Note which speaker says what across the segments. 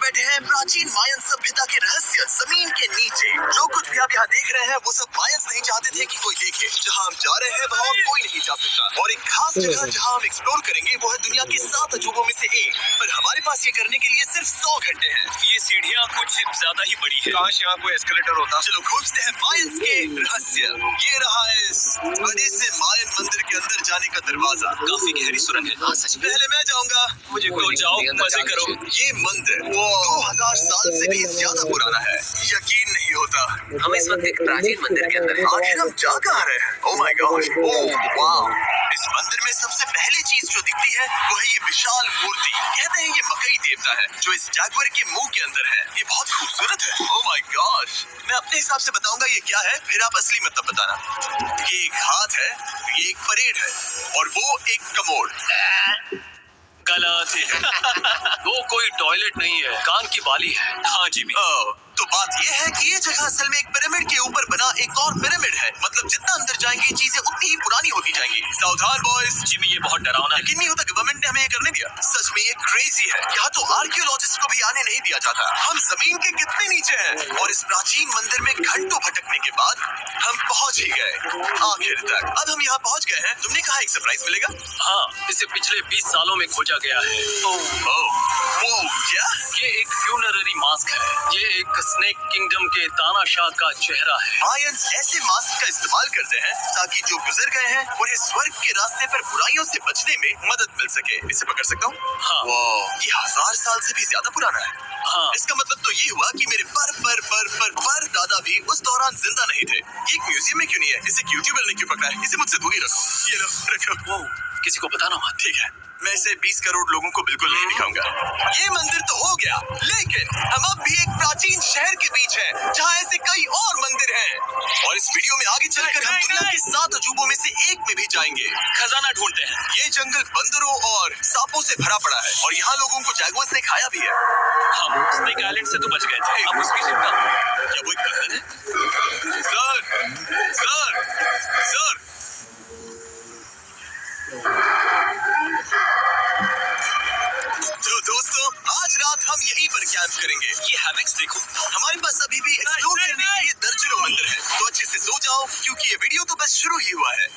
Speaker 1: बैठे हैं प्राचीन मायन सभ्यता के रहस्य जमीन के नीचे। जो कुछ भी आप यहाँ देख रहे हैं वो सब मायंस नहीं चाहते थे कि कोई देखे। जहाँ हम जा रहे हैं वहाँ और कोई नहीं जा सकता। और एक खास जगह जहाँ हम एक्सप्लोर करेंगे वो है दुनिया के 7 अजूबों में से एक। पर हमारे पास ये करने के लिए सिर्फ 100 घंटे हैं।
Speaker 2: ये सीढ़ियाँ कुछ ज्यादा ही बड़ी है।
Speaker 1: काश यहाँ कोई एस्केलेटर होता। चलो खोजते हैं मायंस के रहस्य। ये रहा है इस बड़े से मायन मंदिर के अंदर जाने का दरवाजा।
Speaker 2: काफी गहरी सुरंग है। हाँ सच में।
Speaker 1: पहले मैं जाऊंगा।
Speaker 2: मुझे तो जाओ, मजे करो।
Speaker 1: ये मंदिर 2000 साल से भी ज्यादा पुराना है। यकीन नहीं होता
Speaker 2: हम इस वक्त एक प्राचीन मंदिर के अंदर हैं।
Speaker 1: आखिर हम जा कहाँ रहे हैं? ओह माय गॉड, ओह वाव। इस मंदिर में सबसे पहली चीज जो दिखती है वो है ये विशाल मूर्ति। कहते हैं ये मकई देवता है जो इस जैगुआर के मुंह के अंदर है। ये बहुत खूबसूरत है। ओह माय गॉड। मैं अपने हिसाब से बताऊंगा ये क्या है, फिर आप असली मतलब बताना। ये एक हाथ है, ये एक परेड है और वो एक कमोड।
Speaker 2: गलत है। वो कोई टॉयलेट नहीं है, कान की बाली है। हाँ जी।
Speaker 1: तो बात यह है कि ये जगह असल में एक पिरामिड के ऊपर बना एक और पिरामिड है। मतलब जितना अंदर जाएंगे चीजें उतनी ही पुरानी होती जाएंगी। सावधान बॉयज।
Speaker 2: जिमी ये बहुत डरावना है।
Speaker 1: यकीन नहीं होता गवर्नमेंट ने हमें ये करने दिया। सच में ये क्रेजी है। यहाँ तो आर्कियोलॉजिस्ट को भी आने नहीं दिया जाता। हम जमीन के कितने नीचे हैं और इस प्राचीन मंदिर में घंटों भटकने के बाद हम पहुँच ही गए आखिर तक। अब हम यहाँ पहुँच गए हैं। तुमने कहा एक सरप्राइज मिलेगा?
Speaker 2: हाँ, इसे पिछले 20 सालों में खोजा गया है।
Speaker 1: वो क्या?
Speaker 2: ये एक फ्यूनररी मास्क है। ये एक स्नेक किंगडम के तानाशाह का चेहरा है।
Speaker 1: मायंस ऐसे मास्क का इस्तेमाल करते हैं ताकि जो गुजर गए हैं उन्हें स्वर्ग के रास्ते पर बुराइयों से बचने में मदद मिल सके। इसे पकड़ सकता हूँ?
Speaker 2: हाँ।
Speaker 1: ये 1000 साल से भी ज्यादा पुराना है।
Speaker 2: हाँ।
Speaker 1: इसका मतलब तो ये हुआ कि मेरे पर दादा भी उस दौरान जिंदा नहीं थे। ये एक म्यूजियम में क्यों नहीं है? इसे यूट्यूबर ने क्यों पकड़ा है? इसे मुझसे दूर ही रखो। ये लो, रखो।
Speaker 2: किसी को बताना मत।
Speaker 1: ठीक है, मैं इसे 20 करोड़ लोगों को बिल्कुल नहीं दिखाऊंगा। ये मंदिर तो हो गया, लेकिन हम अब भी एक प्राचीन शहर के बीच हैं, जहाँ ऐसे कई और मंदिर हैं। और इस वीडियो में आगे चलकर हम दुनिया के 7 अजूबों में से एक में भी जाएंगे।
Speaker 2: खजाना ढूंढते हैं।
Speaker 1: ये जंगल बंदरों और सांपों से भरा पड़ा है और यहाँ लोगों को जैगुआर्स ने खाया भी है।
Speaker 2: हम स्नेक आइलैंड से तो बच गए थे। अब उसकी चिंता।
Speaker 1: क्या वो एक बंदर है? सर। तो दोस्तों, आज रात हम यहीं पर कैंप करेंगे।
Speaker 2: ये हैमक्स देखो।
Speaker 1: हमारे पास अभी भी एक्सप्लोर करने के लिए दर्जनों मंदिर हैं। तो अच्छे से सो जाओ क्योंकि ये वीडियो तो बस शुरू ही हुआ है।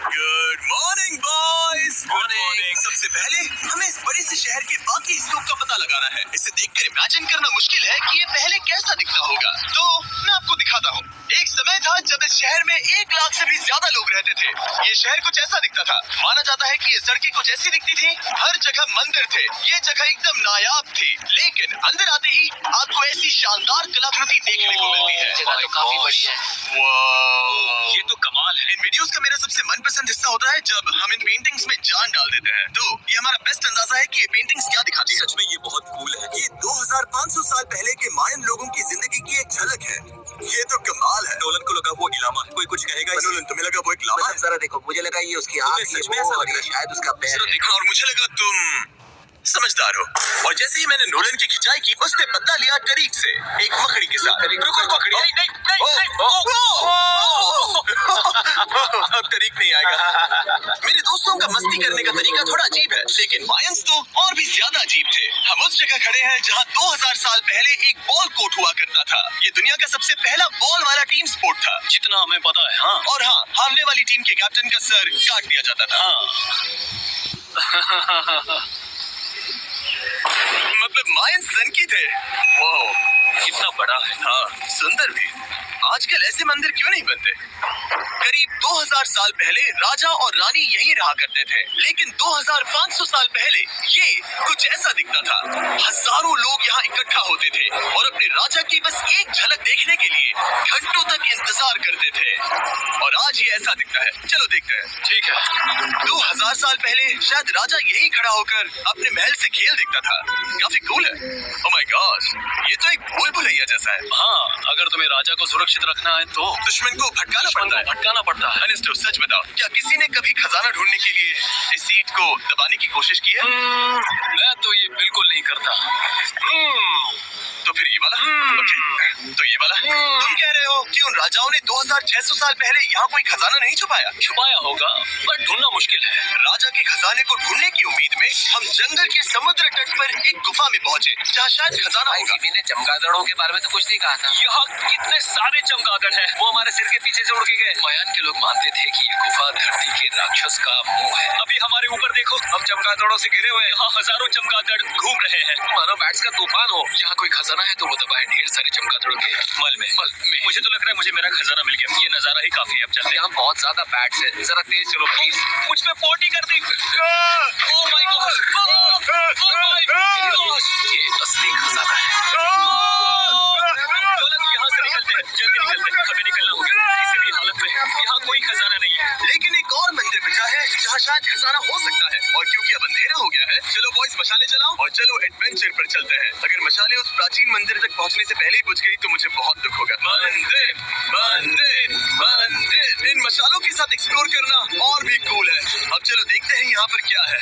Speaker 1: Good morning boys.
Speaker 2: मॉर्निंग।
Speaker 1: सबसे पहले हमें इस बड़े से शहर के बाकी हिस्सों का पता लगाना है। इसे देखकर इमेजिन करना मुश्किल है कि ये पहले कैसा दिखता होगा। तो मैं आपको दिखाता हूँ। एक समय था जब इस शहर में 1 लाख से भी ज्यादा लोग रहते थे। ये शहर कुछ ऐसा दिखता था। माना जाता है कि ये सड़कें कुछ ऐसी दिखती थी, हर जगह मंदिर थे। ये जगह एकदम नायाब थी। लेकिन अंदर आते ही आपको ऐसी शानदार कलाकृति देखने को मिलती है।
Speaker 2: जगह तो काफी बड़ी है।
Speaker 1: वाह,
Speaker 2: ये तो कमाल है।
Speaker 1: इन वीडियोस का मेरा सबसे मनपसंद हिस्सा होता है जब हम इन पेंटिंग्स में जान डाल देते हैं। तो ये हमारा बेस्ट अंदाजा है कि ये पेंटिंग्स क्या दिखाती है।
Speaker 2: सच में ये बहुत कूल है।
Speaker 1: ये 2500 साल पहले के मायन लोगों की जिंदगी की एक झलक है। ये तो कमाल है।
Speaker 2: नोलन को लगा वो इलामा है। कोई कुछ कहेगा इसे?
Speaker 1: नोलन, तुम्हें लगा वो एक लामा है?
Speaker 3: जरा देखो, मुझे लगा ये उसकी आँख
Speaker 2: सच में ऐसा लग रहा है?
Speaker 3: शायद उसका पैर
Speaker 2: जरा
Speaker 3: है।
Speaker 2: देखो।
Speaker 1: और मुझे लगा तुम समझदार हो। और जैसे ही मैंने नोलन की खिंचाई की, उसने बदला लिया करीक से, एक मकड़ी के साथ।
Speaker 2: रुको, मकड़ी। नहीं।
Speaker 1: अब करीक नहीं आएगा। मेरे दोस्तों का मस्ती करने का तरीका थोड़ा अजीब है, लेकिन मायंस तो और भी ज्यादा अजीब थे। हम उस जगह खड़े हैं जहाँ 2000 साल पहले एक बॉल कोर्ट हुआ करता था। ये दुनिया का सबसे पहला बॉल वाला टीम स्पोर्ट था।
Speaker 2: जितना हमें पता है। हाँ।
Speaker 1: और हाँ, हारने वाली टीम के कैप्टन का सर काट दिया जाता था। मतलब मायन सन की थे। वाह,
Speaker 2: कितना बड़ा है।
Speaker 1: हाँ, सुंदर भी। आजकल ऐसे मंदिर क्यों नहीं बनते? करीब 2000 साल पहले राजा और रानी यहीं रहा करते थे, लेकिन 2500 साल पहले ये कुछ ऐसा दिखता था। हजारों लोग यहाँ इकट्ठा होते थे और अपने राजा की बस एक झलक देखने के लिए घंटों तक इंतजार करते थे। और आज ये ऐसा दिखता है। चलो देखते हैं।
Speaker 2: ठीक है।
Speaker 1: 2000 साल पहले शायद राजा यहीं खड़ा होकर अपने महल से खेल देखता था। काफी कूल है। ओह माय गॉड, ये तो एक भूल भुलैया जैसा है।
Speaker 2: हाँ, अगर तुम्हें राजा को सुरक्षित रखना है तो
Speaker 1: दुश्मन को भटकाना पड़ता है।
Speaker 2: भटकाना पड़ता करता है।
Speaker 1: अनिस्टो, सच बताओ, क्या किसी ने कभी खजाना ढूंढने के लिए इस सीट को दबाने की कोशिश की है?
Speaker 2: मैं तो ये बिल्कुल नहीं करता।
Speaker 1: तो फिर ये वाला? ओके, तो ये वाला? तुम कह रहे हो कि उन राजाओं ने 2600 साल पहले यहाँ कोई खजाना नहीं छुपाया?
Speaker 2: छुपाया होगा पर ढूंढना मुश्किल है।
Speaker 1: राजा के खजाने को ढूंढने की उम्मीद में हम जंगल के समुद्र तट पर एक गुफा में पहुंचे, जहाँ शायद खजाना
Speaker 3: भाई
Speaker 1: होगा।
Speaker 3: जिमी ने चमगादड़ों के बारे में तो कुछ नहीं कहा था।
Speaker 2: यहाँ कितने सारे चमगादड़ हैं, वो हमारे सिर के पीछे से उड़ के गए। मायान के लोग मानते थे कि ये गुफा धरती के राक्षस का मुंह है। अभी हमारे ऊपर देखो, हम चमगादड़ों से घिरे हुए हैं। यहाँ हजारों चमगादड़ घूम रहे हैं, मानो बैट्स का तूफान हो। यहाँ कोई खजाना है तो वो दबा है ढेर सारे चमगादड़ों के मल में। मुझे तो लग रहा है मुझे मेरा खजाना मिल गया। ये नजारा ही काफी है। अब चलते हैं।
Speaker 3: यहाँ बहुत ज्यादा बैट्स है, जरा तेज चलो प्लीज।
Speaker 2: मुझ पे पोटी कर दी। Oh my God, oh my God, ये असली खजाना है। यहाँ से निकलते हैं, जल्दी निकलते हैं, हमें निकलना होगा। किसी भी हालत में यहाँ कोई खजाना नहीं है।
Speaker 1: लेकिन एक और मंदिर बचा है जहाँ शायद खजाना हो सकता है, और क्योंकि अब अंधेरा हो गया है, चलो बॉयज मशाले जलाओ और चलो एडवेंचर पर चलते हैं। अगर मशाले उस प्राचीन मंदिर तक पहुँचने से पहले ही बुझ गई तो मुझे बहुत दुख होगा। मंदिर, मंदिर, मंदिर। इन मशालों के साथ एक्सप्लोर करना और भी कूल है। अब चलो देखते हैं यहाँ पर क्या है।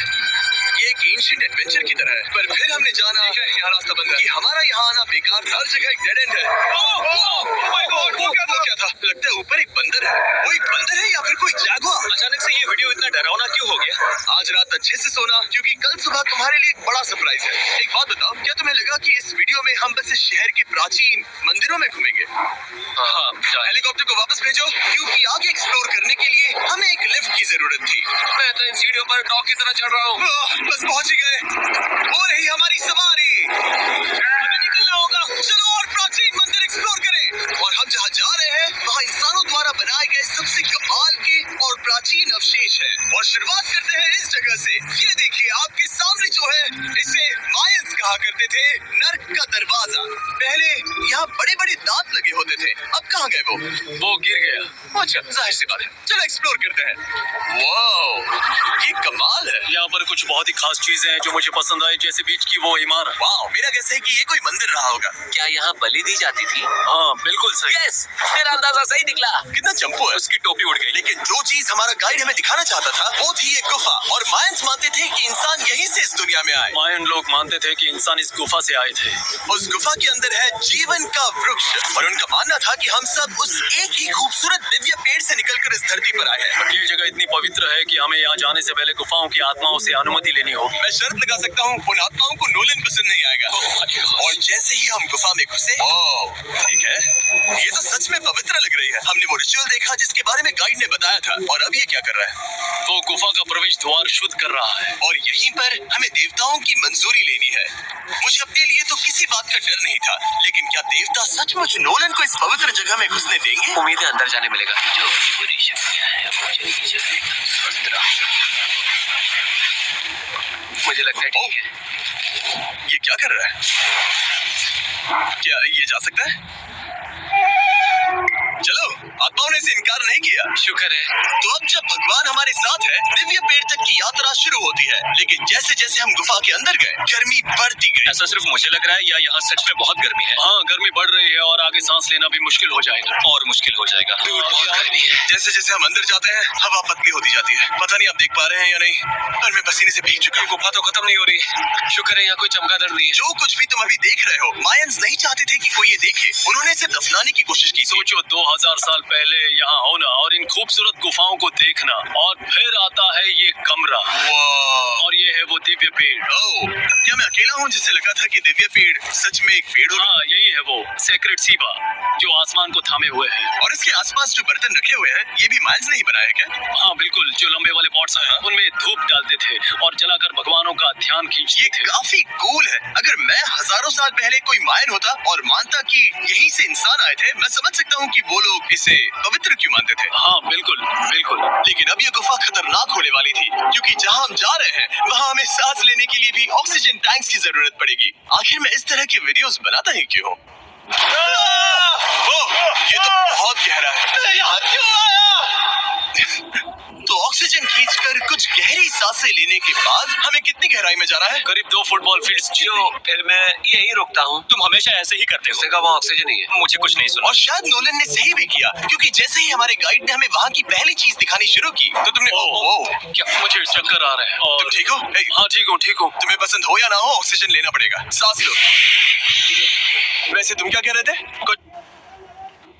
Speaker 1: ये एक एंशिएंट एडवेंचर की तरह है, पर फिर हमने जाना यहाँ रास्ता बंद है कि हमारा यहाँ आना बेकार था। हर जगह एक डेड एंड है। वो क्या था? लगता है ऊपर एक बंदर है। वो एक बंदर है या फिर कोई जैगुआर?
Speaker 2: अचानक से ये वीडियो इतना डरावना क्यों हो गया?
Speaker 1: आज रात अच्छे से सोना, क्योंकि कल सुबह तुम्हारे लिए एक बड़ा सरप्राइज है। एक बात बताओ, क्या तुम्हें लगा कि इस वीडियो में हम बस इस शहर के प्राचीन मंदिरों में घूमेंगे?
Speaker 2: हाँ,
Speaker 1: हेलीकॉप्टर को वापस भेजो, क्योंकि आगे एक्सप्लोर करने के लिए हमें एक लिफ्ट की जरूरत थी।
Speaker 2: मैं तो इन सीढ़ियों पर डॉग की तरह चढ़ रहा हूँ।
Speaker 1: बस पहुंच ही गए। हो रही हमारी सवारी। हमें निकलना होगा। चलो और प्राचीन मंदिर एक्सप्लोर करें। और हम जहाँ जा रहे हैं वहाँ इंसानों द्वारा बनाए गए सबसे कमाल के और प्राचीन अवशेष है। और शुरुआत करते हैं इस जगह से। ये देखिए आपके सामने जो है, इसे मायंस कहा करते थे नर्क का दरवाजा। पहले यहाँ बड़े बड़े दांत लगे होते थे, अब कहाँ गए
Speaker 2: वो गिर गया।
Speaker 1: अच्छा, जाहिर सी बात है। चलो एक्सप्लोर करते हैं। वाओ, ये कमाल है।
Speaker 2: यहाँ पर कुछ बहुत ही खास चीजें हैं जो मुझे पसंद आई, जैसे बीच की वो इमारत।
Speaker 1: वाओ, मेरा गेस है कि ये कोई मंदिर रहा होगा।
Speaker 3: क्या यहाँ बलि दी जाती थी?
Speaker 2: हाँ बिल्कुल सही।
Speaker 3: यस, मेरा अंदाजा सही निकला।
Speaker 1: कितना चंपू है।
Speaker 2: उसकी टोपी उड़ गई।
Speaker 1: लेकिन जो चीज हमारा गाइड हमें दिखाना चाहता था वो थी ये गुफा। और मायंस मानते थे कि इंसान यहीं से इस दुनिया में आए।
Speaker 2: मायन लोग मानते थे कि इंसान इस गुफा से आए थे।
Speaker 1: उस गुफा के अंदर है जीवन का वृक्ष, और उनका मानना था कि हम सब उस एक ही खूबसूरत दिव्य पेड़ से निकलकर इस धरती पर आए हैं।
Speaker 2: ये जगह इतनी पवित्र है कि हमें यहाँ जाने से पहले गुफाओं की आत्माओं से अनुमति लेनी होगी।
Speaker 1: मैं शर्त लगा सकता हूँ उन आत्माओं को नोलन पसंद नहीं आएगा। और जैसे ही हम गुफा में घुसे, ठीक है, ये तो सच में पवित्र लग रही है। हमने वो रिचुअल देखा जिसके बारे में गाइड ने बताया था, और अब ये क्या कर रहा है?
Speaker 2: वो गुफा का प्रवेश द्वार शुद्ध कर रहा है।
Speaker 1: और यहीं पर हमें देवताओं की मंजूरी लेनी है। मुझे अपने लिए तो किसी बात का डर नहीं था, लेकिन क्या देवता सचमुच नोलन को इस पवित्र जगह में घुसने देंगे?
Speaker 3: उम्मीद है अंदर जाने मिलेगा। जो भी बुरी शक्तियाँ हैं वो चली जाए, स्वस्थ रहो। मुझे लगता है ठीक है।
Speaker 1: ये क्या कर रहा है? क्या ये जा सकता है? चलो, आत्माओं ने इसे इनकार नहीं किया।
Speaker 2: शुक्र है।
Speaker 1: तो अब जब भगवान हमारे साथ है, दिव्य पेड़ तक की यात्रा शुरू होती है। लेकिन जैसे जैसे हम गुफा के अंदर गए, गर्मी बढ़ती गई।
Speaker 2: ऐसा सिर्फ मुझे लग रहा है या यहाँ सच में बहुत गर्मी है? हाँ, गर्मी बढ़ रही है और आगे सांस लेना भी मुश्किल हो जाएगा। और मुश्किल हो जाएगा।
Speaker 3: बहुत गर्मी है।
Speaker 1: जैसे जैसे हम अंदर जाते हैं, हवा पतली होती जाती है। पता नहीं आप देख पा रहे हैं या नहीं, पर मैं पसीने से भीग चुका हूँ।
Speaker 2: गुफा तो खत्म नहीं हो रही। शुक्र है यहाँ कोई चमगादड़ नहीं है।
Speaker 1: जो कुछ भी तुम अभी देख रहे हो, मायंस नहीं चाहते थे कि कोई ये देखे। उन्होंने इसे दफनाने की कोशिश की।
Speaker 2: सोचो 2000 साल पहले यहाँ होना और इन खूबसूरत गुफाओं को देखना, और फिर आता है ये कमरा,
Speaker 1: वाह।
Speaker 2: और ये है वो दिव्य पेड़।
Speaker 1: ओह, क्या मैं अकेला हूँ जिसे लगा था कि दिव्य पेड़ सच में एक पेड़ होगा?
Speaker 2: हाँ, यही है वो सेक्रेट सीबा जो आसमान को थामे हुए है।
Speaker 1: और इसके आसपास जो बर्तन रखे हुए हैं, ये भी मायंस ने ही बनाए हैं क्या?
Speaker 2: हाँ बिल्कुल, जो लंबे वाले पॉट्स हैं उनमें धूप डालते थे और जलाकर भगवानों का ध्यान खींचते
Speaker 1: ये
Speaker 2: थे।
Speaker 1: काफी कूल है। अगर मैं हजारों साल पहले कोई मायन होता और मानता कि यहीं से इंसान आए थे, मैं समझ सकता हूँ कि वो लोग इसे पवित्र क्यों मानते थे।
Speaker 2: हाँ बिल्कुल बिल्कुल।
Speaker 1: लेकिन अब ये गुफा खतरनाक होने वाली थी, क्योंकि जहाँ हम जा रहे हैं वहाँ हमें सांस लेने के लिए भी ऑक्सीजन टैंक्स की जरूरत पड़ेगी। आखिर मैं इस तरह के वीडियोस बनाता ही क्यों हूँ? ओह, ये तो बहुत गहरा है। मैं यहाँ क्यों आया? तो ऑक्सीजन खींचकर कुछ गहरी सांसें लेने के बाद हमें कितनी गहराई में जाना है?
Speaker 2: करीब 2 फुटबॉल फील्ड।
Speaker 3: जो फिर मैं यही रुकता हूँ।
Speaker 2: तुम हमेशा ऐसे ही करते हो।
Speaker 3: उसने कहा वहाँ ऑक्सीजन नहीं है।
Speaker 2: मुझे कुछ नहीं सुना।
Speaker 1: और शायद नोलन ने सही भी किया, क्योंकि जैसे ही हमारे गाइड ने हमें वहाँ की पहली चीज दिखानी शुरू की तो तुमने
Speaker 2: क्या मुझे चक्कर आ रहे हैं?
Speaker 1: तुम ठीक हो?
Speaker 2: हाँ ठीक हूँ ठीक हूँ।
Speaker 1: तुम्हें पसंद हो या ना हो, ऑक्सीजन लेना पड़ेगा। सांस लो। वैसे तुम क्या कह रहे थे? कुछ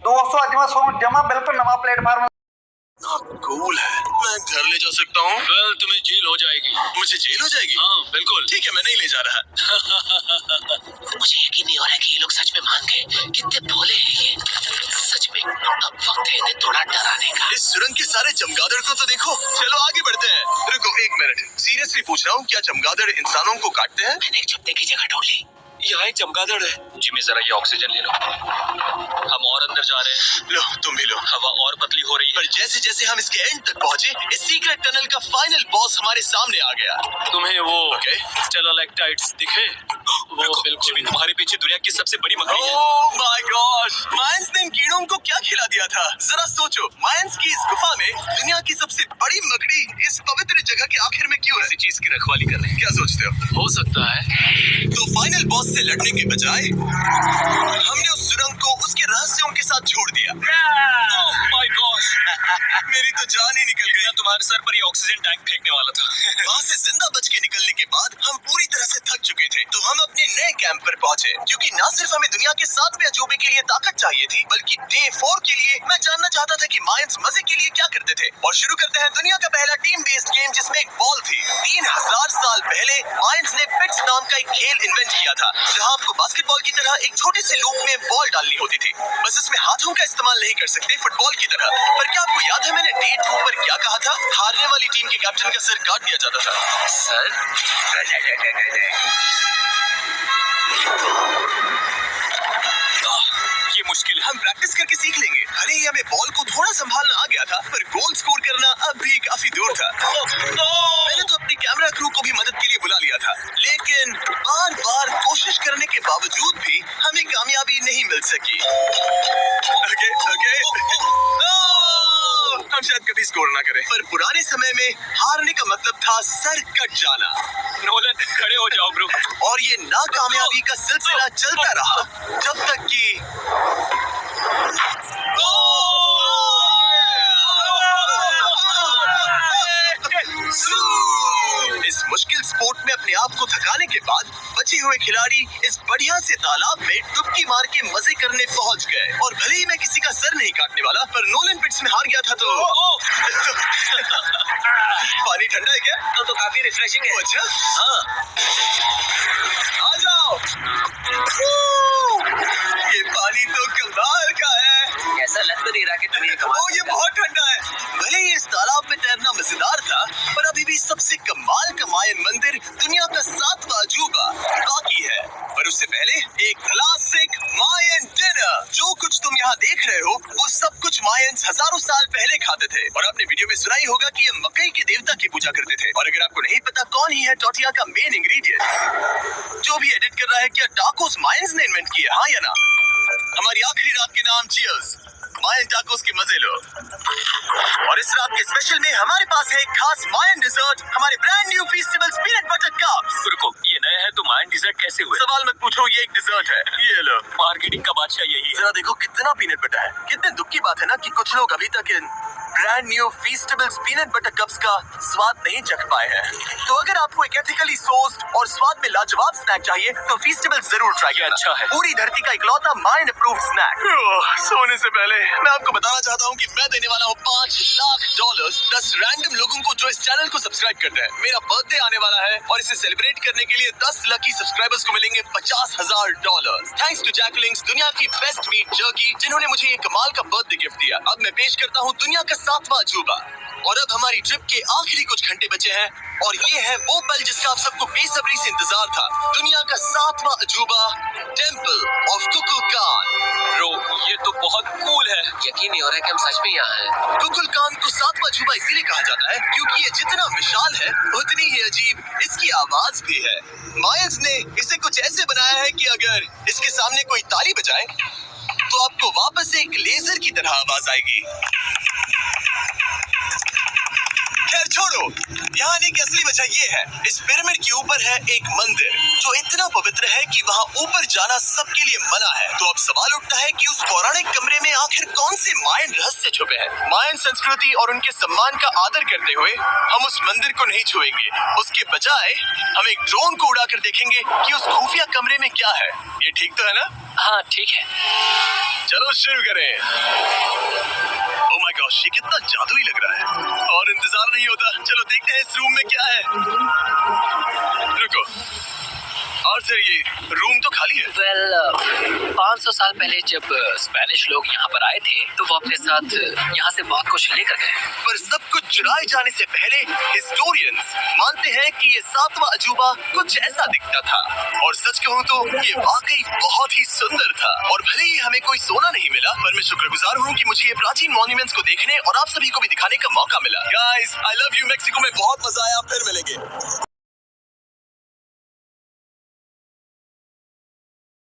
Speaker 4: 200 अजमा सोनू जमा बिल्कुल नवा प्लेटफार्म
Speaker 1: कूल है। मैं घर ले जा सकता हूँ?
Speaker 2: वेल तुम्हें जेल हो जाएगी।
Speaker 1: मुझे जेल हो जाएगी?
Speaker 2: हाँ बिल्कुल।
Speaker 1: ठीक है, मैं नहीं ले जा रहा।
Speaker 3: मुझे यकीन नहीं हो रहा है कि ये लोग सच में मान गए। कितने भोले हैं ये। सच में अब वक्त है इन्हें थोड़ा डराने का।
Speaker 1: इस सुरंग के सारे चमगादड़ को तो देखो। चलो आगे बढ़ते हैं। रुको 1 मिनट, सीरियसली पूछ रहा हूँ, क्या चमगादड़ इंसानों को काटते हैं?
Speaker 3: मैंने एक छुपने की जगह ढूंढ ली।
Speaker 2: यहाँ एक चमगादड़ है। जिमी जरा ये ऑक्सीजन ले लो। हम और अंदर जा रहे हैं।
Speaker 1: लो तुम भी लो।
Speaker 2: हवा और पतली हो रही है।
Speaker 1: पर जैसे जैसे हम इसके एंड तक पहुँचे, इस सीक्रेट टनल का फाइनल बॉस हमारे सामने आ गया।
Speaker 2: तुम्हें वो
Speaker 1: ओके।
Speaker 2: स्टेलाक्टाइट्स दिखे? वो बिल्कुल। जिमी तुम्हारे पीछे दुनिया की सबसे बड़ी मकड़ी है।
Speaker 1: ओह माय गॉड, मायंस ने इन कीड़ों को क्या खिला दिया था? जरा सोचो, मायंस की इस गुफा में दुनिया की सबसे बड़ी मकड़ी इस पवित्र जगह के आखिर में क्यों है?
Speaker 2: किसी चीज की रखवाली कर रहे हैं।
Speaker 1: क्या सोचते हो
Speaker 2: सकता है।
Speaker 1: तो फाइनल बॉस से लड़ने के बजाय हमने उस सुरंग को उसके रहस्यों के साथ छोड़ दिया।
Speaker 2: My gosh.
Speaker 1: मेरी तो जान ही निकल गई।
Speaker 2: मैं तुम्हारे सर पर ये ऑक्सीजन टैंक फेंकने वाला था।
Speaker 1: वहाँ से जिंदा बच के निकलने के बाद हम पूरी तरह से थक चुके थे, तो हम अपने नए कैंप पर पहुंचे, क्योंकि न सिर्फ हमें दुनिया के 7वें अजूबे के लिए ताकत चाहिए थी, बल्कि डे 4 के लिए मैं जानना चाहता था कि मायंस मजे के लिए क्या करते थे। और शुरू करते हैं दुनिया का पहला टीम बेस्ड गेम, जिसमें एक बॉल थी। 3000 साल पहले मायंस ने पिट्स नाम का एक खेल इन्वेंट किया था, जहाँ आपको बास्केटबॉल की तरह एक छोटे से लूप में बॉल डालनी होती थी। बस इसमें हाथों का इस्तेमाल नहीं कर सकते फुटबॉल की तरह। पर क्या आपको याद है मैंने डे 2 पर क्या कहा था? हारने वाली टीम के कैप्टन का सर काट दिया जाता था।
Speaker 3: सर
Speaker 2: ये मुश्किल है।
Speaker 1: हम प्रैक्टिस करके सीख लेंगे। भले ही हमें बॉल को थोड़ा संभालना आ गया था, पर गोल स्कोर करना अब भी काफी दूर था। मैंने तो अपनी कैमरा क्रू को भी मदद के लिए बुला लिया था, लेकिन बार बार कोशिश करने के बावजूद भी हमें कामयाबी नहीं मिल सकी। हम शायद कभी स्कोर ना करें, पर पुराने समय में हारने का मतलब था सर कट जाना।
Speaker 2: नोलन खड़े हो जाओ ब्रो।
Speaker 1: और ये नाकामयाबी का सिलसिला चलता रहा जब तक कि इस मुश्किल स्पोर्ट में अपने आप को थकाने के बाद बचे हुए खिलाड़ी इस बढ़िया से तालाब में डुबकी मार के मजे करने पहुंच गए। और भले ही मैं किसी का सर नहीं काटने वाला, पर नोलन पिट्स में हार गया था तो पानी ठंडा है क्या?
Speaker 3: तो काफी रिफ्रेशिंग है।
Speaker 1: अच्छा हाँ, आ जाओ। ये पानी तो कमाल का है।
Speaker 3: ऐसा लग तो नहीं रहा कि तुम्हें
Speaker 1: ये बहुत ठंडा है। भले ही इस तालाब में तैरना मजेदार था, पर अभी भी सबसे कमाल का मायन मंदिर दुनिया का 7वां अजूबा बाकी है। पर उससे पहले एक क्लासिक मायन डिनर। जो कुछ तुम यहाँ देख रहे हो, वो सब कुछ मायंस हजारों साल पहले खाते थे। और आपने वीडियो में सुना ही होगा कि ये मकई के देवता की पूजा करते थे। और अगर आपको नहीं पता कौन ही है टोटिया का मेन इंग्रेडिएंट, जो भी एडिट कर रहा है, क्या टाकोस मायंस ने इन्वेंट किया? हाँ या ना? हमारी आखिरी रात के नाम चीयर्स। मायन टाकोस के मजे लो। और इस रात के स्पेशल में हमारे पास है एक खास मायन डिजर्ट, हमारे brand new festivals peanut butter cups.
Speaker 2: रुको, ये नया है तो मायन डिजर्ट कैसे हुए?
Speaker 1: सवाल मत पूछो, ये एक डिजर्ट है। ये लो।
Speaker 2: मार्केटिंग का बादशाह यही है।
Speaker 1: जरा देखो कितना पीनट बटर है। कितने दुख की बात है ना कि कुछ लोग अभी तक इन brand new festivals peanut butter cups का स्वाद नहीं चख पाए हैं। तो अगर आपको एक एथिकली सोर्स्ड और स्वाद में लाजवाब स्नैक चाहिए, तो फेस्टिवल्स जरूर ट्राई करना।
Speaker 2: अच्छा है।
Speaker 1: पूरी धरती का इकलौता मायन अप्रूव्ड स्नैक। सोने से पहले मैं आपको बताना चाहता हूँ कि मैं देने वाला हूँ $5 लाख 10 रैंडम लोगों को जो इस चैनल को सब्सक्राइब करते हैं। मेरा बर्थडे आने वाला है और इसे सेलिब्रेट करने के लिए 10 लकी सब्सक्राइबर्स को मिलेंगे $50,000। थैंक्स टू जैकलिंग्स, दुनिया की बेस्ट मीट जर्की, जिन्होंने मुझे ये कमाल का बर्थडे गिफ्ट दिया। अब मैं पेश करता हूँ दुनिया का 7वां अजूबा। और अब हमारी ट्रिप के आखिरी कुछ घंटे बचे हैं, और ये है वो पल जिसका आप सबको बेसब्री से इंतजार था। दुनिया का 7वां अजूबा, टेंपल ऑफ कुकुलकान।
Speaker 2: ब्रो, ये तो बहुत कूल है।
Speaker 3: यकीन नहीं हो रहा है कि हम सच में यहाँ हैं।
Speaker 1: कुकुलकान को 7वां अजूबा इसीलिए कहा जाता है क्योंकि ये जितना विशाल है, उतनी ही अजीब इसकी आवाज भी है। मायंस ने इसे कुछ ऐसे बनाया है कि अगर इसके सामने कोई ताली बजाए, तो आपको वापस एक लेजर की तरह आवाज आएगी। खैर छोड़ो, यहाँ आने की असली वजह ये है, इस पिरामिड के ऊपर है एक मंदिर जो इतना पवित्र है कि वहाँ ऊपर जाना सबके लिए मना है। तो अब सवाल उठता है कि उस पौराणिक कमरे में आखिर कौन से मायन रहस्य छुपे हैं। मायन संस्कृति और उनके सम्मान का आदर करते हुए हम उस मंदिर को नहीं छुएंगे, उसके बजाय हम एक ड्रोन को उड़ाकर देखेंगे कि उस खुफिया कमरे में क्या है। ये ठीक तो है ना?
Speaker 2: हाँ ठीक है।
Speaker 1: चलो शुरू करें। ओह माय गॉश, ये कितना जादुई लग रहा है और इंतजार नहीं होता। चलो देखते हैं इस रूम में क्या है। रुको, और सर ये रूम तो खाली है।
Speaker 2: वेल 500 साल पहले जब स्पेनिश लोग यहाँ पर आए थे तो वो अपने साथ यहाँ से बहुत कुछ लेकर गए।
Speaker 1: पर सब कुछ चुराए जाने से पहले हिस्टोरियंस मानते हैं कि ये 7वां अजूबा कुछ ऐसा दिखता था। और सच कहूँ तो ये वाकई बहुत ही सुंदर था। और भले ही हमें कोई सोना नहीं मिला, पर मैं शुक्रगुजार हूँ कि मुझे ये प्राचीन मॉन्यूमेंट्स को देखने और आप सभी को भी दिखाने का मौका मिला। Guys, I love you. Mexico में बहुत मजा आया, फिर मिलेंगे।